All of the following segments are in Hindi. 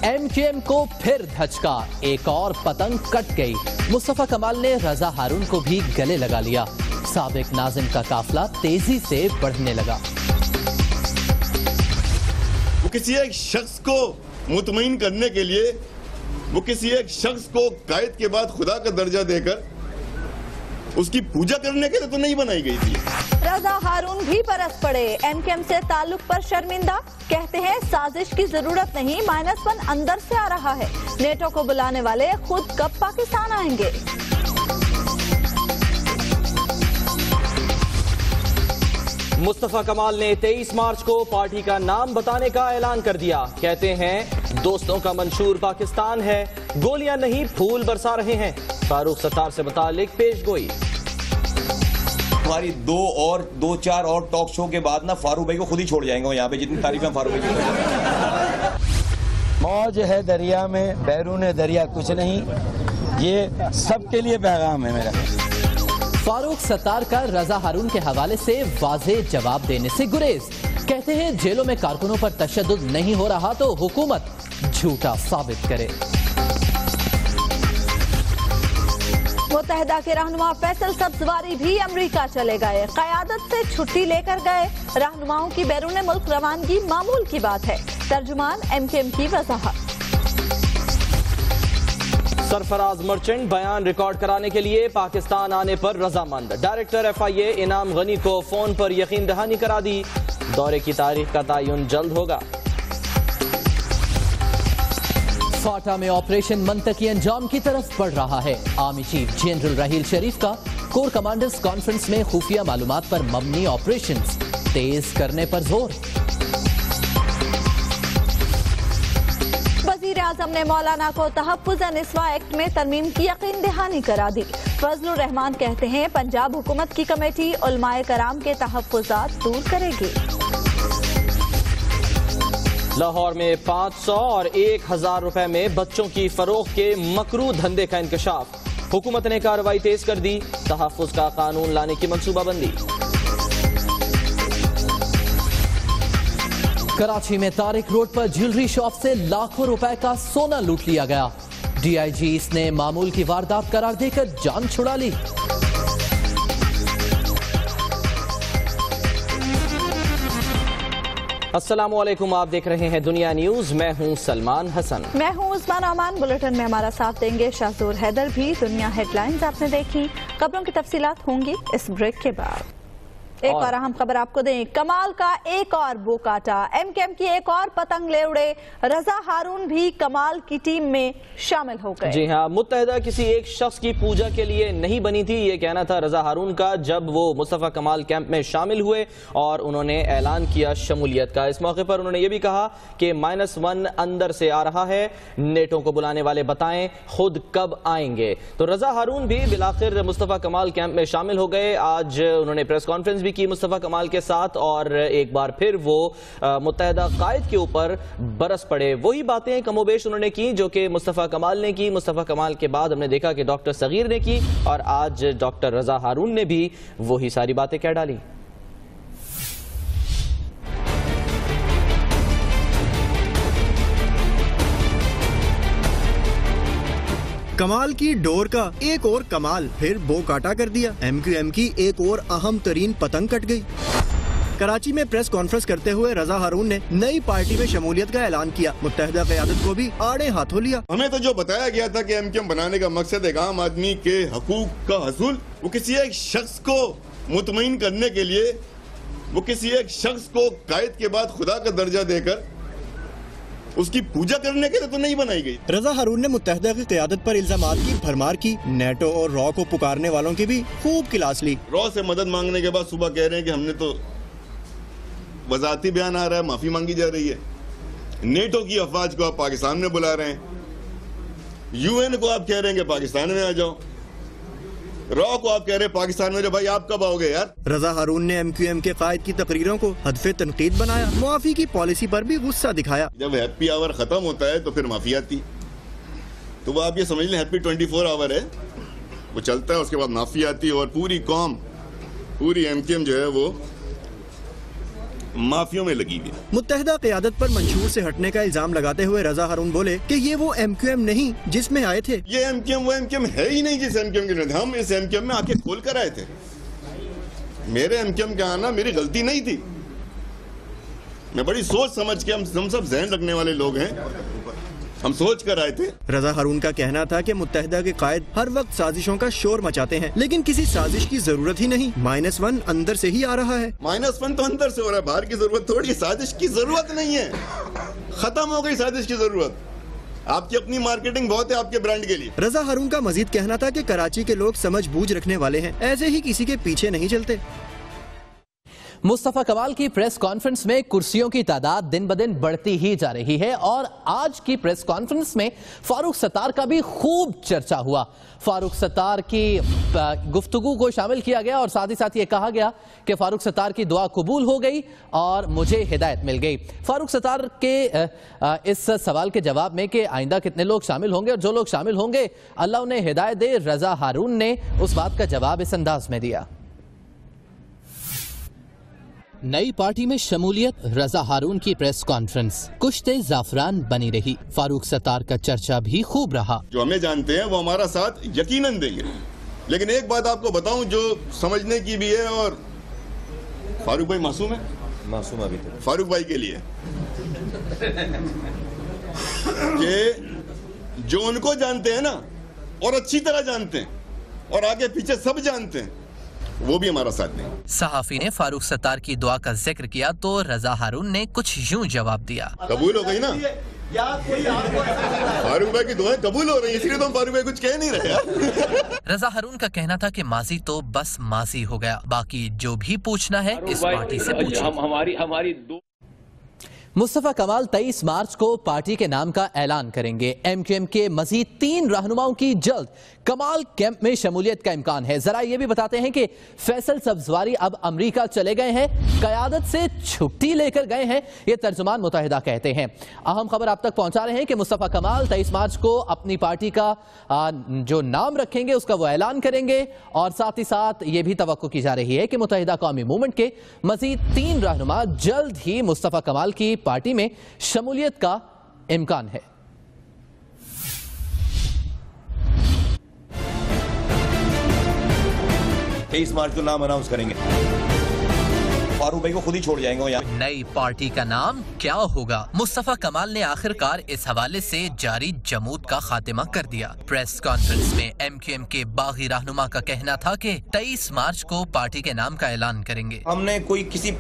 एमक्यूएम को फिर धचका, एक और पतंग कट गई। मुस्तफा कमाल ने रजा हारून को भी गले लगा लिया। साबिक नाज़िम का काफिला तेजी से बढ़ने लगा। वो किसी एक शख्स को मुतमईन करने के लिए, वो किसी एक शख्स को कायद के बाद खुदा का दर्जा देकर उसकी पूजा करने के लिए तो नहीं बनाई गई थी। रजा हारून भी बरस पड़े। एमक्यूएम से ताल्लुक पर शर्मिंदा, कहते हैं साजिश की जरूरत नहीं, -1 अंदर से आ रहा है। नेटो को बुलाने वाले खुद कब पाकिस्तान आएंगे? मुस्तफा कमाल ने 23 मार्च को पार्टी का नाम बताने का ऐलान कर दिया। कहते हैं दोस्तों का मंशूर पाकिस्तान है, गोलियां नहीं फूल बरसा रहे हैं। फारूक सत्तार से मुतालिक पेश गोई। हमारी 2-4 और टॉक शो के बाद ना फारूक भाई को खुद ही छोड़ जाएंगे यहाँ पे, जितनी तारीफ है फारूक भाई की। मौज है दरिया में, बैरून दरिया कुछ नहीं, ये सबके लिए पैगाम है मेरा। फारूक सत्तार का रजा हारून के हवाले से वाज़ेह जवाब देने से गुरेज। कहते हैं जेलों में कारकुनों पर तशद्दुद नहीं हो रहा तो हुकूमत झूठा साबित करे। मुत्तहिदा के रहनुमा फैसल सब्जवारी भी अमेरिका चले गए। क़यादत से छुट्टी लेकर गए। रहनुमाओं की बैरून मुल्क रवानगी मामूल की बात है। तर्जुमान एमक्यूएम की वजाहत। सरफराज मर्चेंट बयान रिकॉर्ड कराने के लिए पाकिस्तान आने पर रजामंद। डायरेक्टर FIA इनाम गनी को फोन पर यकीन दहानी करा दी। दौरे की तारीख का तयन जल्द होगा। फाटा में ऑपरेशन मंतकी अंजाम की तरफ बढ़ रहा है। आर्मी चीफ जनरल राहील शरीफ का कोर कमांडर्स कॉन्फ्रेंस में खुफिया मालूमात पर मबनी ऑपरेशन तेज करने पर जोर। वज़ीर आज़म ने मौलाना को तहफ़्फ़ुज़-ए-निस्वा एक्ट में तरमीम की यकीन दहानी करा दी। फजलुर रहमान कहते हैं पंजाब हुकूमत की कमेटी उलमाए कराम के तहफ़्फ़ुज़ात दूर करेगी। लाहौर में 500 और 1000 रुपए में बच्चों की फरोख्त के मकरू धंधे का इंकशाफ। हुकूमत ने कार्रवाई तेज कर दी। तहफ़्फ़ुज़ का कानून लाने की मंसूबाबंदी। कराची में तारिक रोड पर ज्वेलरी शॉप से लाखों रुपए का सोना लूट लिया गया। DIG ने मामूल की वारदात करार देकर जान छुड़ा ली। अस्सलामुअलैकुम, आप देख रहे हैं दुनिया न्यूज। मैं हूं सलमान हसन। मैं हूं उस्मान अमान। बुलेटिन में हमारा साथ देंगे शाहजूर हैदर भी। दुनिया हेडलाइंस आपने देखी, खबरों की तफसीलात होंगी इस ब्रेक के बाद। एक और अहम खबर आपको दें, कमाल का एक और बो काटा। एमक्यूएम की एक और पतंग ले उड़े। रजा हारून भी कमाल की टीम में शामिल हो गए। जी हाँ, मुत्तहिदा किसी एक शख्स की पूजा के लिए नहीं बनी थी, ये कहना था रजा हारून का जब वो मुस्तफा कमाल कैंप में शामिल हुए और उन्होंने ऐलान किया शमूलियत का। इस मौके पर उन्होंने ये भी कहा कि -1 अंदर से आ रहा है, नेटो को बुलाने वाले बताएं खुद कब आएंगे। तो रजा हारून भी बिलाखिर मुस्तफा कमाल कैंप में शामिल हो गए। आज उन्होंने प्रेस कॉन्फ्रेंस भी की मुस्तफा कमाल के साथ और एक बार फिर वो मुत्तहिदा कायद के ऊपर बरस पड़े। वही बातें कमोबेश उन्होंने की जो कि मुस्तफा कमाल ने की। मुस्तफा कमाल के बाद हमने देखा कि डॉक्टर सगीर ने की और आज डॉक्टर रजा हारून ने भी वही सारी बातें कह डाली। कमाल की डोर का एक और कमाल फिर बो काटा कर दिया। एमक्यूएम की एक और अहम तरीन पतंग कट गई। कराची में प्रेस कॉन्फ्रेंस करते हुए रजा हारून ने नई पार्टी में शमूलियत का ऐलान किया। मुत्तहिदा क़यादत को भी आड़े हाथों लिया। हमें तो जो बताया गया था कि एमक्यूएम बनाने का मकसद एक आम आदमी के हकूक का हसूल, वो किसी एक शख्स को मुतमईन करने के लिए, वो किसी एक शख्स को कायद के बाद खुदा का दर्जा देकर उसकी पूजा करने के लिए तो नहीं बनाई गई। रजा हारून ने मुत्तहिदा की क़यादत पर इल्जामात की भरमार की। नेटो और रॉ को पुकारने वालों की भी खूब क्लास ली। रॉ से मदद मांगने के बाद सुबह कह रहे हैं कि हमने तो वजाती बयान आ रहा है, माफी मांगी जा रही है। नेटो की अफवाज को आप पाकिस्तान में बुला रहे हैं। UN को आप कह रहे हैं कि पाकिस्तान में आ जाओ। रॉ को आप कह रहे हैं पाकिस्तान में, जो भाई आप कब आओगे यार। रजा हारून ने एमक्यूएम के कायद की तकरीरों को हदफे तनकीद बनाया। मुआफी की पॉलिसी पर भी गुस्सा दिखाया। जब हैप्पी आवर खत्म होता है तो फिर माफी आती, तो वो आप ये समझ लें हैप्पी 24 आवर है, वो चलता है, उसके बाद माफी आती है और पूरी कौम, पूरी एमक्यूएम जो है वो माफियों में लगी हुई है। मुत्तहिदा क़यादत पर मंशूर से हटने का इल्जाम लगाते हुए रजा हारून बोले कि ये वो MQM नहीं जिसमें आए थे। ये MQM वो MQM है ही नहीं जिस MQM के, हम इस MQM में आके खोल कर आए थे। मेरे MQM के आना मेरी गलती नहीं थी। मैं बड़ी सोच समझ के, हम सब ज़हन रखने वाले लोग हैं, हम सोच कर आए थे। रजा हारून का कहना था कि मुत्तहिदा के कायद हर वक्त साजिशों का शोर मचाते हैं, लेकिन किसी साजिश की जरूरत ही नहीं। -1 अंदर से ही आ रहा है। -1 तो अंदर से हो रहा है, बाहर की जरूरत थोड़ी, साजिश की जरूरत नहीं है, खत्म हो गई साजिश की जरूरत। आपकी अपनी मार्केटिंग बहुत है आपके ब्रांड के लिए। रजा हारून का मजीद कहना था कि कराची के लोग समझ बूझ रखने वाले हैं, ऐसे ही किसी के पीछे नहीं चलते। मुस्तफा कमाल की प्रेस कॉन्फ्रेंस में कुर्सियों की तादाद दिन ब दिन बढ़ती ही जा रही है और आज की प्रेस कॉन्फ्रेंस में फारूक सत्तार का भी खूब चर्चा हुआ। फारूक सत्तार की गुफ्तगू को शामिल किया गया और साथ ही साथ ये कहा गया कि फारूक सत्तार की दुआ कबूल हो गई और मुझे हिदायत मिल गई। फारूक सत्तार के इस सवाल के जवाब में कि आइंदा कितने लोग शामिल होंगे और जो लोग शामिल होंगे अल्लाह उन्हें हिदायत दे, रजा हारून ने उस बात का जवाब इस अंदाज में दिया। नई पार्टी में शमूलियत, रजा हारून की प्रेस कॉन्फ्रेंस कुश्ते जाफरान बनी रही। फारूक सत्तार का चर्चा भी खूब रहा। जो हमें जानते हैं वो हमारा साथ यकीनन देंगे, लेकिन एक बात आपको बताऊं जो समझने की भी है, और फारूक भाई मासूम है, मासूम अभी तो फारूक भाई के लिए कि जो उनको जानते हैं ना और अच्छी तरह जानते हैं और आगे पीछे सब जानते हैं, वो भी हमारा साथ नहीं। सहाफी ने फारूक सत्तार की दुआ का जिक्र किया तो रजा हारून ने कुछ यूं जवाब दिया। कबूल हो गई ना, फारूक भाई की दुआएं कबूल हो रही है, इसलिए तो हम फारूक भाई कुछ कह नहीं रहे। रजा हारून का कहना था कि माजी तो बस माजी हो गया, बाकी जो भी पूछना है इस पार्टी से पूछो। हमारी दो मुस्तफा कमाल 23 मार्च को पार्टी के नाम का ऐलान करेंगे। MQM के मजीद 3 रहनुमाओं की जल्द कमाल कैंप में शमूलियत का इम्कान है। जरा ये भी बताते हैं कि फैसल सब्जवारी अब अमेरिका चले गए हैं, क़यादत से छुट्टी लेकर गए हैं, ये तर्जुमान मुत्तहिदा कहते हैं। अहम खबर आप तक पहुंचा रहे हैं कि मुस्तफा कमाल 23 मार्च को अपनी पार्टी का जो नाम रखेंगे उसका वो ऐलान करेंगे और साथ ही साथ ये भी तवक्को की जा रही है कि मुत्तहिदा कौमी मूवमेंट के मजीद 3 रहनुमा जल्द ही मुस्तफा कमाल की पार्टी में शमूलियत का इम्कान है। तेईस मार्च को नाम अनाउंस करेंगे, फारूक भाई को खुद ही छोड़ जाएंगे वो यहाँ। नई पार्टी का नाम क्या होगा? मुस्तफा कमाल ने आखिरकार इस हवाले से जारी जमूद का खात्मा कर दिया। प्रेस कॉन्फ्रेंस में MQM के बागी रहनुमा का कहना था कि 23 मार्च को पार्टी के नाम का ऐलान करेंगे। हमने कोई किसी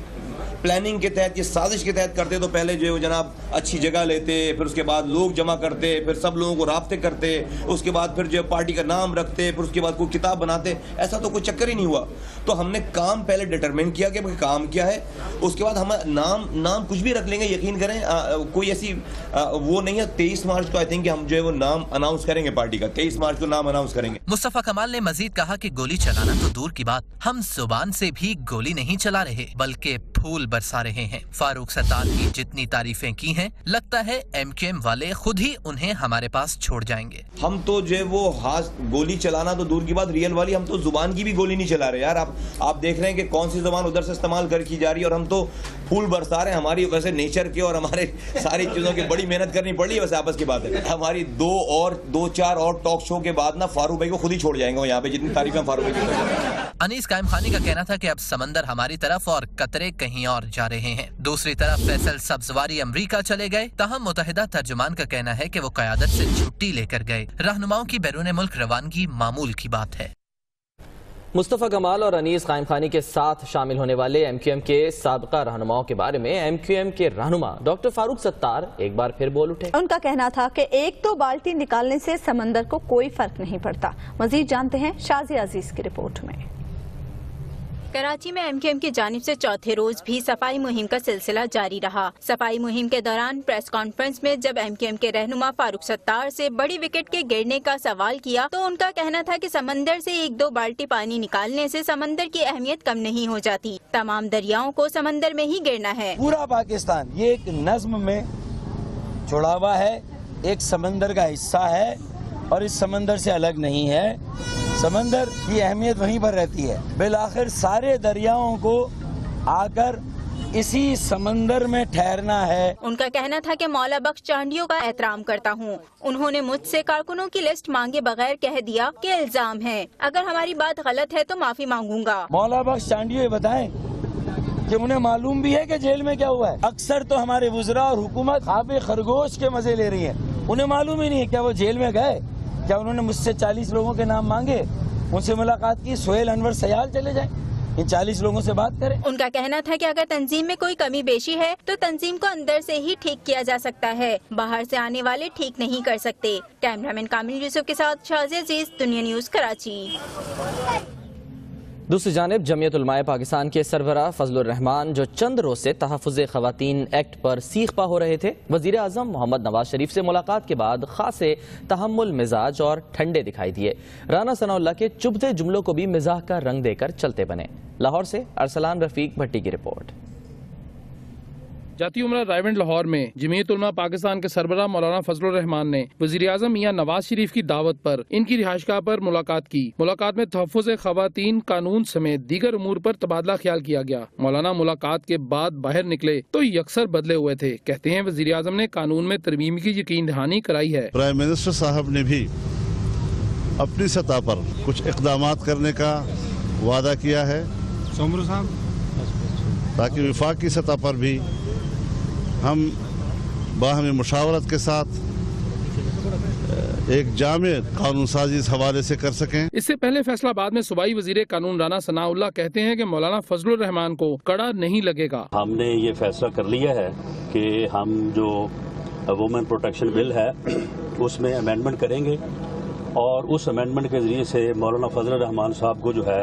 प्लानिंग के तहत, ये साजिश के तहत करते तो पहले जो जनाब अच्छी जगह लेते, फिर उसके बाद लोग जमा करते, फिर सब लोगों को राब्ते करते, उसके बाद फिर जो पार्टी का नाम रखते, फिर उसके बाद कोई किताब बनाते। ऐसा तो कोई चक्कर ही नहीं हुआ। तो हमने काम पहले डिटरमिन किया कि काम क्या है, उसके बाद हम नाम कुछ भी रख लेंगे, यकीन करें कोई ऐसी वो नहीं है। 23 मार्च को आई थिंक हम जो है वो नाम अनाउंस करेंगे पार्टी का, 23 मार्च को नाम अनाउंस करेंगे। मुस्तफा कमाल ने मजीद कहा कि गोली चलाना तो दूर की बात, हम जुबान से भी गोली नहीं चला रहे बल्कि फूल बरसा रहे हैं। फारूक सत्तार की जितनी तारीफें की हैं, लगता है MQM वाले खुद ही उन्हें हमारे पास छोड़ जाएंगे। हम तो जो वो हाथ गोली चलाना तो दूर की बात, रियल वाली हम तो जुबान की भी गोली नहीं चला रहे यार। आप देख रहे हैं कि कौन सी जुबान उधर से इस्तेमाल की जा रही है और हम तो फूल बरसा रहे हैं। हमारी वैसे नेचर के और हमारे सारी चीजों की बड़ी मेहनत करनी पड़ रही है, वैसे आपस की बात है। हमारी 2-4 और टॉक शो के बाद ना फारूक भाई को खुद ही छोड़ जाएंगे यहाँ पे, जितनी तारीफ फारूक भाई की। अनीस कायम खानी का कहना था कि अब समंदर हमारी तरफ और कतरे कहीं और जा रहे हैं। दूसरी तरफ फैसल सब्जवारी अमेरिका चले गए। तहम मुत्तहिदा तर्जुमान का कहना है कि वो क़यादत से छुट्टी लेकर गए। रहनुमाओं की बैरून मुल्क रवानगी मामूल की बात है। मुस्तफा कमाल और अनीस कायम खानी के साथ शामिल होने वाले MQM के साबका रहनुमाओं के बारे में MQM के रहनुमा डॉक्टर फारूक सत्तार एक बार फिर बोल उठे। उनका कहना था कि 1-2 बाल्टी निकालने से समंदर को कोई फर्क नहीं पड़ता। मजीद जानते हैं शाजी अजीज की रिपोर्ट में। कराची में MQM की जानिब से चौथे रोज भी सफाई मुहिम का सिलसिला जारी रहा। सफाई मुहिम के दौरान प्रेस कॉन्फ्रेंस में जब MQM के रहनुमा फारूक सत्तार से बड़ी विकेट के गिरने का सवाल किया तो उनका कहना था कि समंदर से 1-2 बाल्टी पानी निकालने से समंदर की अहमियत कम नहीं हो जाती। तमाम दरियाओं को समंदर में ही गिरना है। पूरा पाकिस्तान ये एक नज्म में जुड़ा हुआ है, एक समंदर का हिस्सा है और इस समंदर से अलग नहीं है। समंदर की अहमियत वहीं पर रहती है। बिलाखिर सारे दरियाओं को आकर इसी समंदर में ठहरना है। उनका कहना था कि मौला बख्श चांडियों का एहतराम करता हूँ। उन्होंने मुझसे कारकुनों की लिस्ट मांगे बगैर कह दिया कि इल्जाम है, अगर हमारी बात गलत है तो माफी मांगूंगा। मौला बख्श चांडियों ये बताएं कि उन्हें मालूम भी है कि जेल में क्या हुआ है। अक्सर तो हमारे वुज़रा और हुकूमत खाबे खरगोश के मजे ले रही है, उन्हें मालूम ही नहीं है क्या वो जेल में गए, क्या उन्होंने मुझसे 40 लोगों के नाम मांगे, उनसे मुलाकात की, सोहेल अनवर सयाल चले जाएं, इन 40 लोगों से बात करें। उनका कहना था कि अगर तंजीम में कोई कमी बेशी है तो तंजीम को अंदर से ही ठीक किया जा सकता है, बाहर से आने वाले ठीक नहीं कर सकते। कैमरामैन कामिल यूसुफ के साथ शाज़िया अजीज, दुनिया न्यूज, कराची। दूसरी जानिब जमीयत उलमाए पाकिस्तान के सरबराह फजलुर रहमान जो चंद रोज से तहफ़्फ़ुज़ ख़वातीन एक्ट पर सीखपा हो रहे थे, वज़ीर आज़म मोहम्मद नवाज शरीफ से मुलाकात के बाद खासे तहम्मुल मिजाज और ठंडे दिखाई दिए। राना सनाउल्लाह के चुभते जुमलों को भी मिजाह का रंग देकर चलते बने। लाहौर से अरसलान रफीक भट्टी की रिपोर्ट। जाती उमरा रायवंड लाहौर में जमीयत उलमा पाकिस्तान के सरबराह मौलाना फजलुर रहमान ने वज़ीर आज़म मियां नवाज शरीफ की दावत पर इनकी रिहाइशगाह पर मुलाकात की। मुलाकात में तहफ़्फ़ुज़ ख़वातीन, कानून समेत दीगर उमूर पर तबादला ख्याल किया गया। मौलाना मुलाकात के बाद बाहर निकले तो यकसर बदले हुए थे। कहते हैं वज़ीर आज़म ने कानून में तरमीम की यकीन दहानी कराई है। प्राइम मिनिस्टर साहब ने भी अपनी सतह पर कुछ इक़दाम करने का वादा किया है ताकि विफाक की सतह पर भी हम बाहमी मुशावरत के साथ एक जामे कानून साजी इस हवाले से कर सकें। इससे पहले फैसलाबाद में सूबाई वजीर कानून राना सनाउल्लाह कहते हैं कि मौलाना फजलुर रहमान को कड़ा नहीं लगेगा। हमने ये फैसला कर लिया है कि हम जो वुमेन प्रोटेक्शन बिल है उसमें अमेंडमेंट करेंगे और उस अमेंडमेंट के जरिए से मौलाना फजलुर रहमान साहब को जो है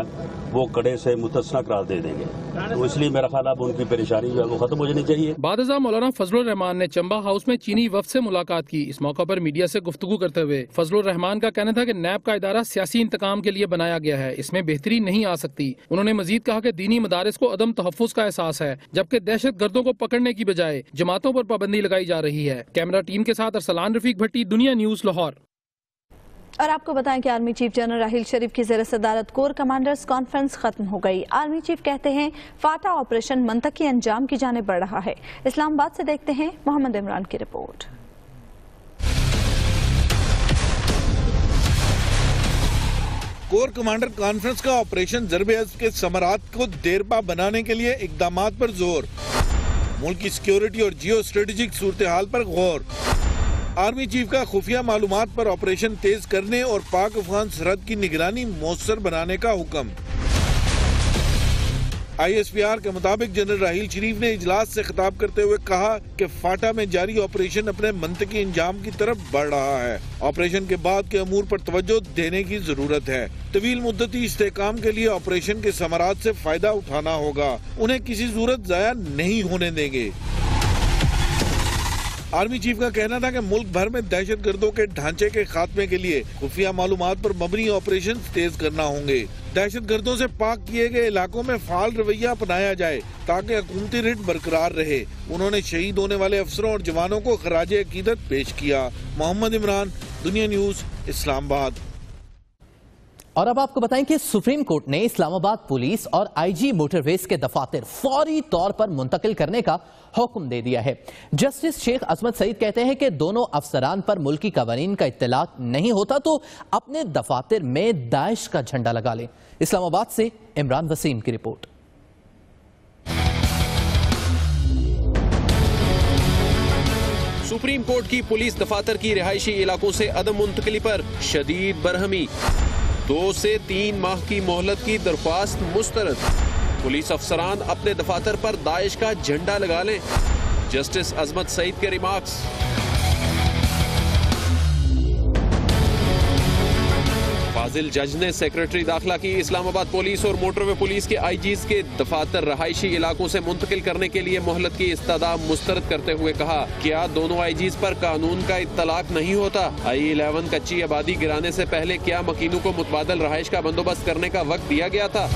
वो कड़े से मुतस्सना करार दे देंगे। तो इसलिए मेरा ख्याल अब उनकी परेशानी जो है वो खत्म हो जानी चाहिए। बादशाह मौलाना फजलुर रहमान ने चंबा हाउस में चीनी वफ्द से मुलाकात की। इस मौका पर मीडिया से गुफ्तगू करते हुए फजलुर रहमान का कहना था कि नैब का इदारा सियासी इंतकाम के लिए बनाया गया है, इसमें बेहतरी नहीं आ सकती। उन्होंने मजीद कहा कि दीनी मदारिस को अदम तहफ़्फ़ुज़ का एहसास है, जबकि दहशत गर्दों को पकड़ने की बजाय जमातों पर पाबंदी लगाई जा रही है। कैमरा टीम के साथ अरसलान रफीक भट्टी, दुनिया न्यूज, लाहौर। और आपको बताएं कि आर्मी चीफ जनरल राहील शरीफ की ज़ेर सदारत कोर कमांडर्स कॉन्फ्रेंस खत्म हो गई। आर्मी चीफ कहते हैं फाटा ऑपरेशन मंतकी अंजाम की जाने बढ़ रहा है। इस्लामाबाद से देखते हैं मोहम्मद इमरान की रिपोर्ट। कोर कमांडर कॉन्फ्रेंस का ऑपरेशन ज़रब-ए-अज़्म के समरात को देरपा बनाने के लिए इक़दामात पर जोर, मुल्क की सिक्योरिटी और जियो स्ट्रेटेजिक सूरत हाल पर गौर। आर्मी चीफ का खुफिया मालूमात पर ऑपरेशन तेज करने और पाक अफगान सरहद की निगरानी मौसर बनाने का हुक्म। ISPR के मुताबिक जनरल राहील शरीफ ने इजलास से खिताब करते हुए कहा कि फाटा में जारी ऑपरेशन अपने मंतकी अंजाम की तरफ बढ़ रहा है। ऑपरेशन के बाद के अमूर पर तवज्जो देने की जरूरत है। तवील मुद्दती इस्तेकाम के लिए ऑपरेशन के समरात से फायदा उठाना होगा, उन्हें किसी सूरत जाया नहीं होने देंगे। आर्मी चीफ का कहना था कि मुल्क भर में दहशत गर्दों के ढांचे के खात्मे के लिए खुफिया मालूमात पर मबनी ऑपरेशन तेज करना होंगे। दहशत गर्दों से पाक किए गए इलाकों में फाल रवैया अपनाया जाए ताकि हुकूमती रिट बरकरार रहे। उन्होंने शहीद होने वाले अफसरों और जवानों को खराज अकीदत पेश किया। मोहम्मद इमरान, दुनिया न्यूज, इस्लामाबाद। और अब आपको बताएं कि सुप्रीम कोर्ट ने इस्लामाबाद पुलिस और IG मोटरवेज के दफातर फौरी तौर पर मुंतकिल करने का हुक्म दे दिया है। जस्टिस शेख अजमत सईद कहते हैं कि दोनों अफसरान पर मुल्की कवानीन का इत्तलाक नहीं होता तो अपने दफातर में दाइश का झंडा लगा लें। इस्लामाबाद से इमरान वसीम की रिपोर्ट। सुप्रीम कोर्ट की पुलिस दफातर की रिहायशी इलाकों से अदम मुंतकिली पर शदीद बरहमी, 2 से 3 माह की मोहलत की दरख्वास्त मुस्तरद। पुलिस अफसरान अपने दफातर पर दाइश का झंडा लगा लें। जस्टिस अजमत सईद के रिमार्क्स। फाजिल जज ने सेक्रेटरी दाखिला की इस्लामाबाद पुलिस और मोटरवे पुलिस के IGs के दफातर रहायशी इलाकों से मुंतकिल करने के लिए मोहलत की इस्तदा मुस्तरद करते हुए कहा, क्या दोनों IGs पर कानून का इत्तलाक नहीं होता? I-11 कच्ची आबादी गिराने से पहले क्या मकीनों को मुतबादल रहायश का बंदोबस्त करने का वक्त दिया गया था?